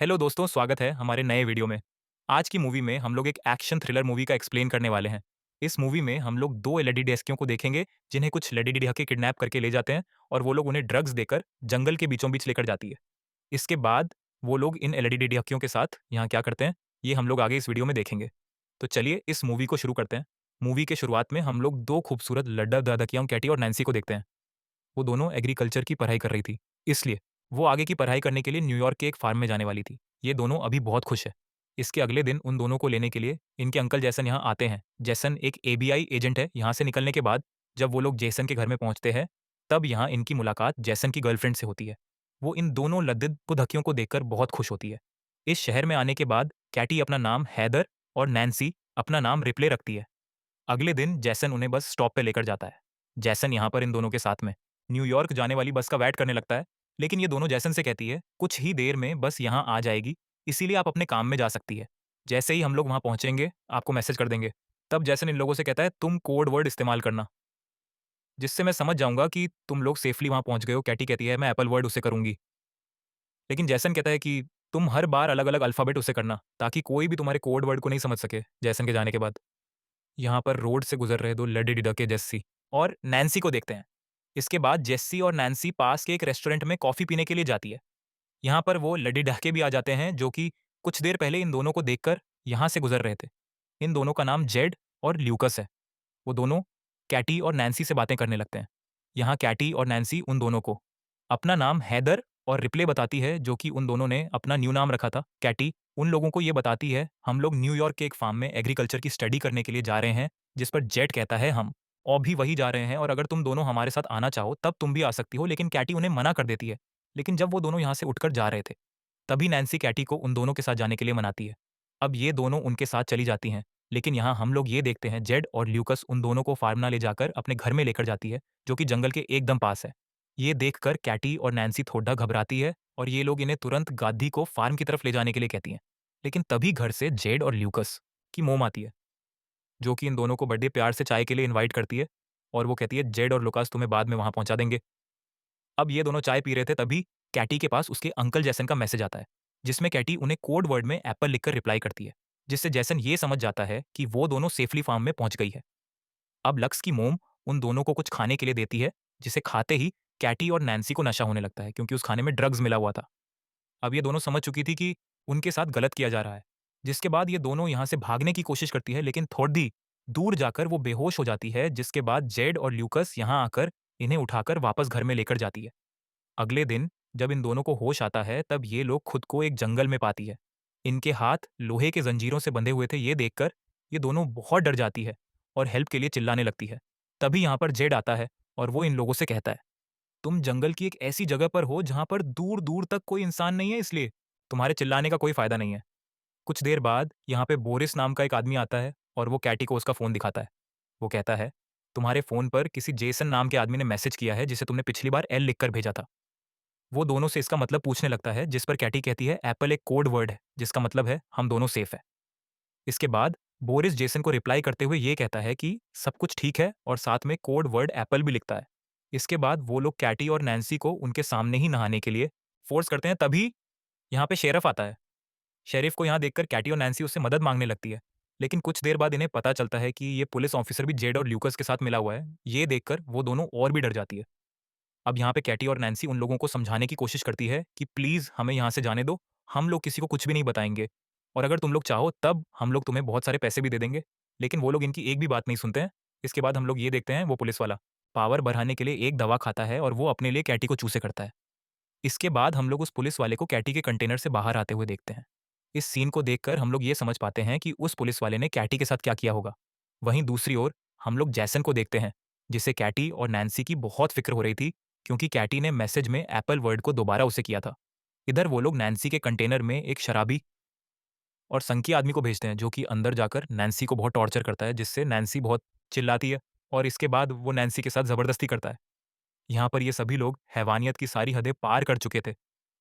Hello दोस्तों, स्वागत है हमारे नए वीडियो में। आज की मूवी में हम लोग एक एक्शन थ्रिलर मूवी का एक्सप्लेन करने वाले हैं। इस मूवी में हम लोग 2 एलईडी डेस्कियों को देखेंगे, जिन्हें कुछ लेडी डकैते किडनैप करके ले जाते हैं और वो लोग उन्हें ड्रग्स देकर जंगल के बीचों-बीच लेकर जाती है। इसके बाद वो लोग इन एलईडी डकैतियों के साथ यहाँ क्या करते हैं, ये हम लोग आगे इस वीडियो में देखेंगे। तो चलिए इस मूवी को शुरू करते हैं। मूवी के शुरुआत में हम लोग 2 खूबसूरत लड्डा-दादकियाँ कैटी और नैन्सी को देखते हैं। वो दोनों एग्रीकल्चर की पढ़ाई कर रही थी। इसलिए वो आगे की पढ़ाई करने के लिए न्यूयॉर्क के एक फार्म में जाने वाली थी। ये दोनों अभी बहुत खुश है। इसके अगले दिन उन दोनों को लेने के लिए इनके अंकल जैसन यहाँ आते हैं। जैसन एक एबीआई एजेंट है। यहाँ से निकलने के बाद जब वो लोग जेसन के घर में पहुँचते हैं, तब यहाँ इनकी मुलाकात जेसन की गर्लफ्रेंड से होती है। वो इन दोनों लद्दू-धकियों को देखकर बहुत खुश होती है। इस शहर में आने के बाद कैटी अपना नाम हैदर और नैन्सी अपना नाम रिप्ले रखती है। अगले दिन जैसन उन्हें बस स्टॉप पे लेकर जाता है। जैसन यहाँ पर इन दोनों के साथ में न्यूयॉर्क जाने वाली बस का वेट करने लगता है, लेकिन ये दोनों जैसन से कहती है, कुछ ही देर में बस यहाँ आ जाएगी, इसीलिए आप अपने काम में जा सकती है। जैसे ही हम लोग वहाँ पहुँचेंगे, आपको मैसेज कर देंगे। तब जैसन इन लोगों से कहता है, तुम कोड वर्ड इस्तेमाल करना, जिससे मैं समझ जाऊँगा कि तुम लोग सेफली वहाँ पहुँच गए हो। कैटी कहती है, मैं एप्पल वर्ड उसे करूँगी। लेकिन जैसन कहता है कि तुम हर बार अलग-अलग अल्फ़ाबेट उसे करना, ताकि कोई भी तुम्हारे कोड वर्ड को नहीं समझ सके, जैसन के जाने के बाद। यहाँ पर रोड से गुजर रहे 2 लेडी डिडक जेस्सी और नैन्सी को देखते हैं। इसके बाद जेस्सी और नैन्सी पास के एक रेस्टोरेंट में कॉफ़ी पीने के लिए जाती है। यहाँ पर वो लेडी डहके भी आ जाते हैं, जो कि कुछ देर पहले इन दोनों को देखकर यहाँ से गुजर रहे थे। इन दोनों का नाम जेड और ल्यूकस है। वो दोनों कैटी और नैन्सी से बातें करने लगते हैं। यहाँ कैटी और नैन्सी उन दोनों को अपना नाम हैदर और रिप्ले बताती है, जो कि उन दोनों ने अपना न्यू नाम रखा था। कैटी उन लोगों को ये बताती है, हम लोग न्यूयॉर्क के एक फार्म में एग्रीकल्चर की स्टडी करने के लिए जा रहे हैं, जिस पर जेड कहता है हम और भी वही जा रहे हैं, और अगर तुम दोनों हमारे साथ आना चाहो तब तुम भी आ सकती हो। लेकिन कैटी उन्हें मना कर देती है। लेकिन जब वो दोनों यहाँ से उठकर जा रहे थे, तभी नैन्सी कैटी को उन दोनों के साथ जाने के लिए मनाती है। अब ये दोनों उनके साथ चली जाती हैं, लेकिन यहाँ हम लोग ये देखते हैं जेड और ल्यूकस उन दोनों को फार्म ना ले जाकर अपने घर में लेकर जाती है, जो कि जंगल के एकदम पास है। ये देखकर कैटी और नैन्सी थोड़ा घबराती है और ये लोग इन्हें तुरंत गादी को फार्म की तरफ ले जाने के लिए कहती हैं। लेकिन तभी घर से जेड और ल्यूकस की मोम आती है, जो कि इन दोनों को बड़े प्यार से चाय के लिए इनवाइट करती है और वो कहती है, जेड और लुकास तुम्हें बाद में वहाँ पहुँचा देंगे। अब ये दोनों चाय पी रहे थे, तभी कैटी के पास उसके अंकल जैसन का मैसेज आता है, जिसमें कैटी उन्हें कोड वर्ड में एप्पल लिखकर रिप्लाई करती है, जिससे जैसन ये समझ जाता है कि वो दोनों सेफली फार्म में पहुँच गई है। अब लक्स की मोम उन दोनों को कुछ खाने के लिए देती है, जिसे खाते ही कैटी और नैन्सी को नशा होने लगता है, क्योंकि उस खाने में ड्रग्स मिला हुआ था। अब ये दोनों समझ चुकी थी कि उनके साथ गलत किया जा रहा है, जिसके बाद ये दोनों यहाँ से भागने की कोशिश करती है, लेकिन थोड़ी दूर जाकर वो बेहोश हो जाती है, जिसके बाद जेड और ल्यूकस यहाँ आकर इन्हें उठाकर वापस घर में लेकर जाती है। अगले दिन जब इन दोनों को होश आता है, तब ये लोग खुद को एक जंगल में पाती है। इनके हाथ लोहे के जंजीरों से बंधे हुए थे। ये देखकर ये दोनों बहुत डर जाती है और हेल्प के लिए चिल्लाने लगती है। तभी यहाँ पर जेड आता है और वो इन लोगों से कहता है, तुम जंगल की एक ऐसी जगह पर हो जहाँ पर दूर-दूर तक कोई इंसान नहीं है, इसलिए तुम्हारे चिल्लाने का कोई फ़ायदा नहीं है। कुछ देर बाद यहाँ पे बोरिस नाम का एक आदमी आता है और वो कैटी को उसका फ़ोन दिखाता है। वो कहता है, तुम्हारे फ़ोन पर किसी जेसन नाम के आदमी ने मैसेज किया है, जिसे तुमने पिछली बार एल लिखकर भेजा था। वो दोनों से इसका मतलब पूछने लगता है, जिस पर कैटी कहती है, एप्पल एक कोड वर्ड है, जिसका मतलब है हम दोनों सेफ है। इसके बाद बोरिस जेसन को रिप्लाई करते हुए ये कहता है कि सब कुछ ठीक है और साथ में कोड वर्ड एप्पल भी लिखता है। इसके बाद वो लोग कैटी और नैन्सी को उनके सामने ही नहाने के लिए फोर्स करते हैं, तभी यहाँ पे शेरिफ आता है। शेरिफ को यहाँ देखकर कैटी और नैन्सी उससे मदद मांगने लगती है। लेकिन कुछ देर बाद इन्हें पता चलता है कि ये पुलिस ऑफिसर भी जेड और ल्यूकस के साथ मिला हुआ है। ये देखकर वो दोनों और भी डर जाती है। अब यहाँ पे कैटी और नैन्सी उन लोगों को समझाने की कोशिश करती है कि प्लीज़ हमें यहाँ से जाने दो, हम लोग किसी को कुछ भी नहीं बताएँगे और अगर तुम लोग चाहो तब हम लोग तुम्हें बहुत सारे पैसे भी दे देंगे। लेकिन वो लोग इनकी एक भी बात नहीं सुनते हैं। इसके बाद हम लोग ये देखते हैं, वो पुलिस वाला पावर बढ़ाने के लिए एक दवा खाता है और वो अपने लिए कैटी को चूसे करता है। इसके बाद हम लोग उस पुलिस वाले को कैटी के कंटेनर से बाहर आते हुए देखते हैं। इस सीन को देखकर हम लोग ये समझ पाते हैं कि उस पुलिस वाले ने कैटी के साथ क्या किया होगा। वहीं दूसरी ओर हम लोग जैसन को देखते हैं, जिसे कैटी और नैन्सी की बहुत फिक्र हो रही थी, क्योंकि कैटी ने मैसेज में एप्पल वर्ड को दोबारा उसे किया था। इधर वो लोग नैन्सी के कंटेनर में एक शराबी और संकी आदमी को भेजते हैं, जो कि अंदर जाकर नैन्सी को बहुत टॉर्चर करता है, जिससे नैन्सी बहुत चिल्लाती है और इसके बाद वो नैन्सी के साथ ज़बरदस्ती करता है। यहाँ पर ये सभी लोग हैवानियत की सारी हदें पार कर चुके थे।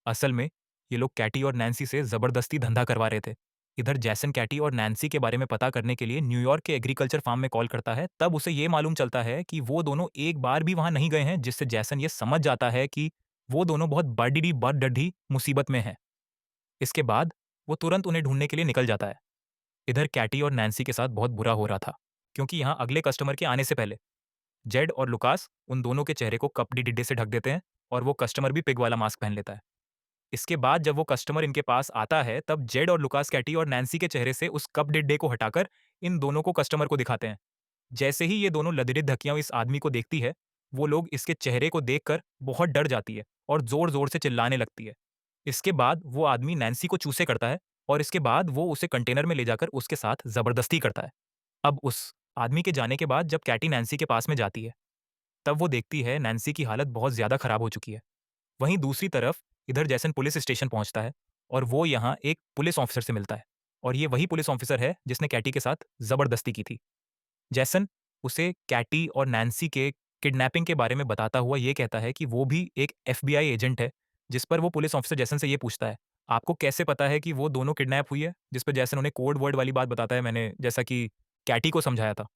असल में ये लोग कैटी और नैन्सी से ज़बरदस्ती धंधा करवा रहे थे। इधर जैसन कैटी और नैन्सी के बारे में पता करने के लिए न्यूयॉर्क के एग्रीकल्चर फार्म में कॉल करता है, तब उसे ये मालूम चलता है कि वो दोनों एक बार भी वहाँ नहीं गए हैं, जिससे जैसन ये समझ जाता है कि वो दोनों बहुत बड़ी मुसीबत में हैं। इसके बाद वो तुरंत उन्हें ढूंढने के लिए निकल जाता है। इधर कैटी और नैन्सी के साथ बहुत बुरा हो रहा था, क्योंकि यहाँ अगले कस्टमर के आने से पहले जेड और लुकास उन दोनों के चेहरे को कपड़ी डिड्डे से ढक देते हैं और वो कस्टमर भी पिग वाला मास्क पहन लेता है। इसके बाद जब वो कस्टमर इनके पास आता है, तब जेड और लुकास कैटी और नैन्सी के चेहरे से उस कप डिड्डे को हटाकर इन दोनों को कस्टमर को दिखाते हैं। जैसे ही ये दोनों लदीड धकियां इस आदमी को देखती है, वो लोग इसके चेहरे को देखकर बहुत डर जाती है और जोर-जोर से चिल्लाने लगती है। इसके बाद वो आदमी नैन्सी को चूसे करता है और इसके बाद वो उसे कंटेनर में ले जाकर उसके साथ ज़बरदस्ती करता है। अब उस आदमी के जाने के बाद जब कैटी नैन्सी के पास में जाती है, तब वो देखती है नैन्सी की हालत बहुत ज़्यादा खराब हो चुकी है। वहीं दूसरी तरफ इधर जैसन पुलिस स्टेशन पहुंचता है और वो यहाँ एक पुलिस ऑफिसर से मिलता है और ये वही पुलिस ऑफिसर है जिसने कैटी के साथ ज़बरदस्ती की थी। जैसन उसे कैटी और नैन्सी के किडनैपिंग के बारे में बताता हुआ ये कहता है कि वो भी एक एफबीआई एजेंट है, जिस पर वो पुलिस ऑफिसर जैसन से ये पूछता है, "आपको कैसे पता है कि वो दोनों किडनैप हुई है?" जिस पर जैसन उन्हें कोड वर्ड वाली बात बताता है मैंने जैसा कि कैटी को समझाया था।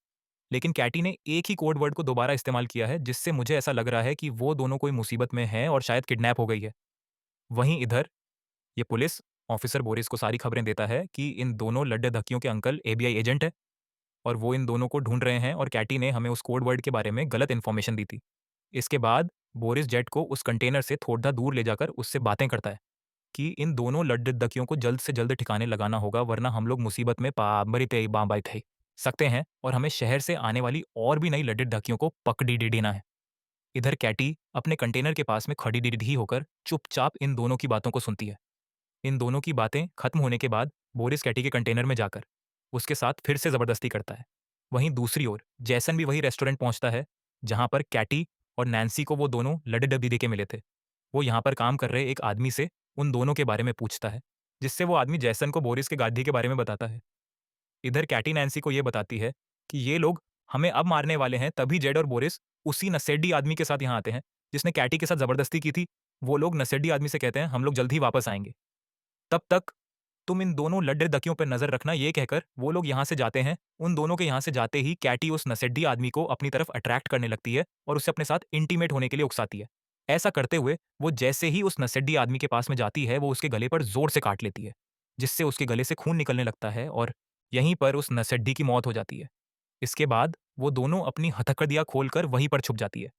लेकिन कैटी ने एक ही कोड वर्ड को दोबारा इस्तेमाल किया है, जिससे मुझे ऐसा लग रहा है कि वो दोनों कोई मुसीबत में हैं और शायद किडनैप हो गई है। वहीं इधर ये पुलिस ऑफिसर बोरिस को सारी खबरें देता है कि इन दोनों लड्डे-धक्कियों के अंकल एबीआई एजेंट हैं और वो इन दोनों को ढूंढ रहे हैं और कैटी ने हमें उस कोड वर्ड के बारे में गलत इन्फॉर्मेशन दी थी। इसके बाद बोरिस जेट को उस कंटेनर से थोड़ा दूर ले जाकर उससे बातें करता है कि इन दोनों लड्डे-धक्कियों को जल्द से जल्द ठिकाने लगाना होगा, वरना हम लोग मुसीबत में पामरिते बाम्बाई थे सकते हैं और हमें शहर से आने वाली और भी नई लड्डे-धक्कियों को पकड़ी डीडीना है। इधर कैटी अपने कंटेनर के पास में खड़ी रिढ़ी होकर चुपचाप इन दोनों की बातों को सुनती है। इन दोनों की बातें खत्म होने के बाद बोरिस कैटी के कंटेनर में जाकर उसके साथ फिर से जबरदस्ती करता है। वहीं दूसरी ओर जैसन भी वही रेस्टोरेंट पहुंचता है जहां पर कैटी और नैन्सी को वो दोनों लड़े डब्बी दे के मिले थे। वो यहाँ पर काम कर रहे एक आदमी से उन दोनों के बारे में पूछता है, जिससे वो आदमी जैसन को बोरिस के गाड़ी के बारे में बताता है। इधर कैटी नैन्सी को ये बताती है कि ये लोग हमें अब मारने वाले हैं, तभी जेड और बोरिस उसी नसेडी आदमी के साथ यहाँ आते हैं जिसने कैटी के साथ जबरदस्ती की थी। वो लोग नसेडी आदमी से कहते हैं हम लोग जल्द ही वापस आएंगे, तब तक तुम इन दोनों लड्डे दकियों पर नजर रखना। ये कहकर वो लोग यहाँ से जाते हैं। उन दोनों के यहाँ से जाते ही कैटी उस नसेडी आदमी को अपनी तरफ अट्रैक्ट करने लगती है और उससे अपने साथ इंटीमेट होने के लिए उकसाती है। ऐसा करते हुए वो जैसे ही उस नसेडी आदमी के पास में जाती है, वो उसके गले पर जोर से काट लेती है, जिससे उसके गले से खून निकलने लगता है और यहीं पर उस नसेडी की मौत हो जाती है। इसके बाद वो दोनों अपनी हथकड़ियाँ खोलकर वहीं पर छुप जाती है।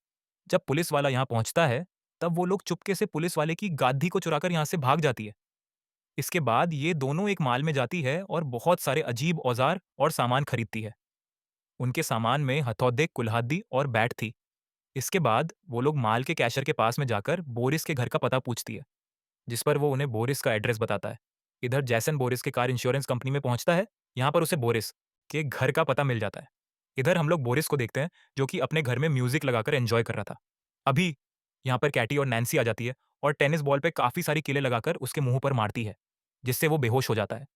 जब पुलिस वाला यहाँ पहुँचता है, तब वो लोग चुपके से पुलिस वाले की गादी को चुराकर यहाँ से भाग जाती है। इसके बाद ये दोनों एक मॉल में जाती है और बहुत सारे अजीब औजार और सामान खरीदती है। उनके सामान में हथौदे, कुल्हाड़ी और बैट थी। इसके बाद वो लोग मॉल के कैशियर के पास में जाकर बोरिस के घर का पता पूछती है, जिस पर वो उन्हें बोरिस का एड्रेस बताता है। इधर जैसन बोरिस के कार इंश्योरेंस कंपनी में पहुंचता है। यहाँ पर उसे बोरिस के घर का पता मिल जाता है। इधर हम लोग बोरिस को देखते हैं, जो कि अपने घर में म्यूजिक लगाकर एंजॉय कर रहा था। अभी यहाँ पर कैटी और नैन्सी आ जाती है और टेनिस बॉल पे काफी सारी कीलें लगाकर उसके मुंह पर मारती है, जिससे वो बेहोश हो जाता है।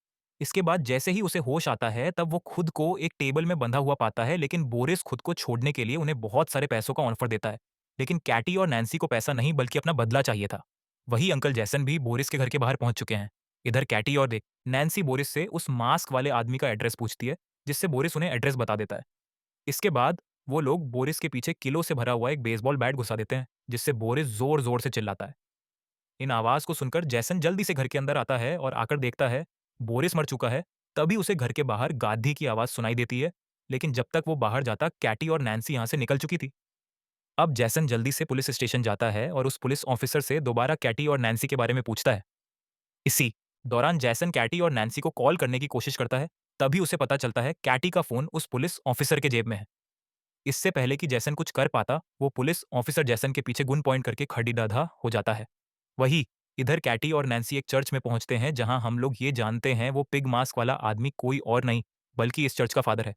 इसके बाद जैसे ही उसे होश आता है, तब वो खुद को एक टेबल में बंधा हुआ पाता है, लेकिन बोरिस खुद को छोड़ने के लिए उन्हें बहुत सारे पैसों का ऑफर देता है। लेकिन कैटी और नैन्सी को पैसा नहीं बल्कि अपना बदला चाहिए था। वही अंकल जैसन भी बोरिस के घर के बाहर पहुंच चुके हैं। इधर कैटी और देख नैन्सी बोरिस से उस मास्क वाले आदमी का एड्रेस पूछती है, जिससे बोरिस उन्हें एड्रेस बता देता है। इसके बाद वो लोग बोरिस के पीछे किलो से भरा हुआ एक बेसबॉल बैट घुसा देते हैं, जिससे बोरिस जोर-जोर से चिल्लाता है। इन आवाज को सुनकर जैसन जल्दी से घर के अंदर आता है और आकर देखता है बोरिस मर चुका है। तभी उसे घर के बाहर गाधी की आवाज सुनाई देती है, लेकिन जब तक वो बाहर जाता, कैटी और नैन्सी यहाँ से निकल चुकी थी। अब जैसन जल्दी से पुलिस स्टेशन जाता है और उस पुलिस ऑफिसर से दोबारा कैटी और नैन्सी के बारे में पूछता है। इसी दौरान जैसन कैटी और नैन्सी को कॉल करने की कोशिश करता है। तभी उसे पता चलता है कैटी का फोन उस पुलिस ऑफिसर के जेब में है। इससे पहले कि जैसन कुछ कर पाता, वो पुलिस ऑफिसर जैसन के पीछे गन पॉइंट करके खड़ीडाधा हो जाता है। वही इधर कैटी और नैन्सी एक चर्च में पहुंचते हैं, जहां हम लोग ये जानते हैं वो पिग मास्क वाला आदमी कोई और नहीं बल्कि इस चर्च का फादर है।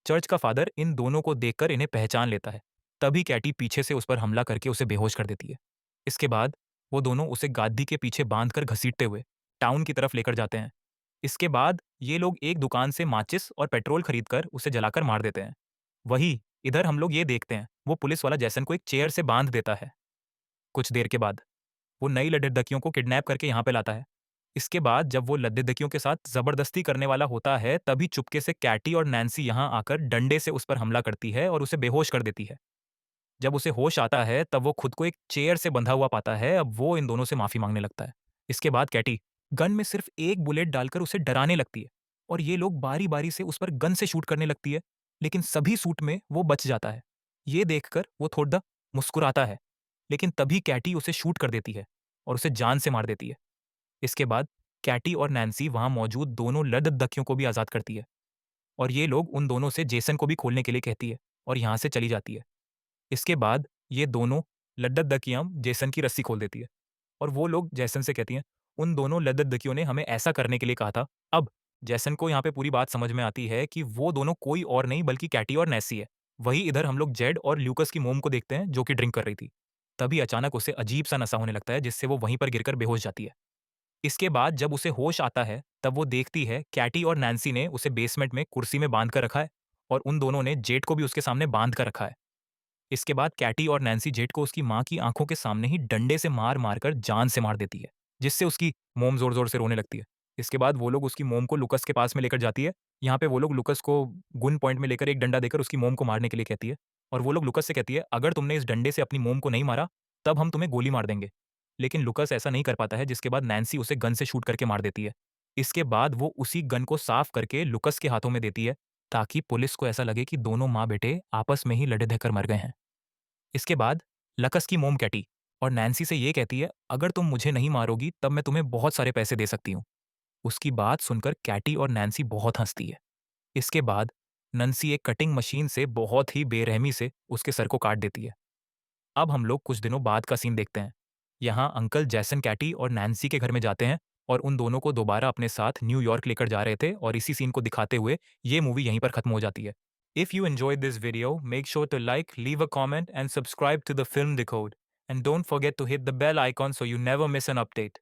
चर्च का फादर इन दोनों को देखकर इन्हें पहचान लेता है। तभी कैटी पीछे से उस पर हमला करके उसे बेहोश कर देती है। इसके बाद वो दोनों उसे गादी के पीछे बांधकर घसीटते हुए टाउन की तरफ लेकर जाते हैं। इसके बाद ये लोग एक दुकान से माचिस और पेट्रोल खरीदकर उसे जलाकर मार देते हैं। वही इधर हम लोग ये देखते हैं वो पुलिस वाला जैसन को एक चेयर से बांध देता है। कुछ देर के बाद वो नई लद्देदकियों को किडनैप करके यहाँ पे लाता है। इसके बाद जब वो लद्देदकियों के साथ जबरदस्ती करने वाला होता है, तभी चुपके से कैटी और नैन्सी यहाँ आकर डंडे से उस पर हमला करती है और उसे बेहोश कर देती है। जब उसे होश आता है, तब वो खुद को एक चेयर से बंधा हुआ पाता है। अब वो इन दोनों से माफी मांगने लगता है। इसके बाद कैटी गन में सिर्फ एक बुलेट डालकर उसे डराने लगती है और ये लोग बारी-बारी से उस पर गन से शूट करने लगती है, लेकिन सभी शूट में वो बच जाता है। ये देखकर वो थोड़ा मुस्कुराता है, लेकिन तभी कैटी उसे शूट कर देती है और उसे जान से मार देती है। इसके बाद कैटी और नैन्सी वहाँ मौजूद दोनों लद्दाखियों को भी आज़ाद करती है और ये लोग उन दोनों से जेसन को भी खोलने के लिए कहती है और यहाँ से चली जाती है। इसके बाद ये दोनों लद्दाखियाँ जेसन की रस्सी खोल देती है और वो लोग जैसन से कहती हैं, उन दोनों लद्दाखियों ने हमें ऐसा करने के लिए कहा था। अब जैसन को यहाँ पे पूरी बात समझ में आती है कि वो दोनों कोई और नहीं बल्कि कैटी और नेसी है। वहीं इधर हम लोग जेड और ल्यूकस की मोम को देखते हैं जो कि ड्रिंक कर रही थी। तभी अचानक उसे अजीब-सा नशा होने लगता है जिससे वो वहीं पर गिरकर बेहोश जाती है। इसके बाद जब उसे होश आता है, तब वो देखती है कैटी और नैन्सी ने उसे बेसमेंट में कुर्सी में बाँध कर रखा है और उन दोनों ने जेड को भी उसके सामने बाँध कर रखा है। इसके बाद कैटी और नैन्सी जेड को उसकी माँ की आँखों के सामने ही डंडे से मार-मार कर जान से मार देती है, जिससे उसकी मोम ज़ोर-ज़ोर से रोने लगती है। इसके बाद वो लोग उसकी मोम को लुकस के पास में लेकर जाती है। यहाँ पे वो लोग लुकस को गन पॉइंट में लेकर एक डंडा देकर उसकी मोम को मारने के लिए कहती है और वो लोग लुकस से कहती है, "अगर तुमने इस डंडे से अपनी मोम को नहीं मारा, तब हम तुम्हें गोली मार देंगे।" लेकिन लुकस ऐसा नहीं कर पाता है, जिसके बाद नैन्सी उसे गन से शूट करके मार देती है। इसके बाद वो उसी गन को साफ करके लुकस के हाथों में देती है, ताकि पुलिस को ऐसा लगे कि दोनों माँ-बेटे आपस में ही लड़े-झगड़ मर गए हैं। इसके बाद लकस की मोम कैटी और नैन्सी से ये कहती है, अगर तुम मुझे नहीं मारोगी तब मैं तुम्हें बहुत सारे पैसे दे सकती हूँ। उसकी बात सुनकर कैटी और नैन्सी बहुत हंसती है। इसके बाद नंसी एक कटिंग मशीन से बहुत ही बेरहमी से उसके सर को काट देती है। अब हम लोग कुछ दिनों बाद का सीन देखते हैं। यहाँ अंकल जैसन कैटी और नैन्सी के घर में जाते हैं और उन दोनों को दोबारा अपने साथ न्यूयॉर्क लेकर जा रहे थे और इसी सीन को दिखाते हुए ये मूवी यहीं पर खत्म हो जाती है। If you enjoyed this video, make sure to like, leave a comment and subscribe to the Film Decode. And don't forget to hit the bell icon so you never miss an update.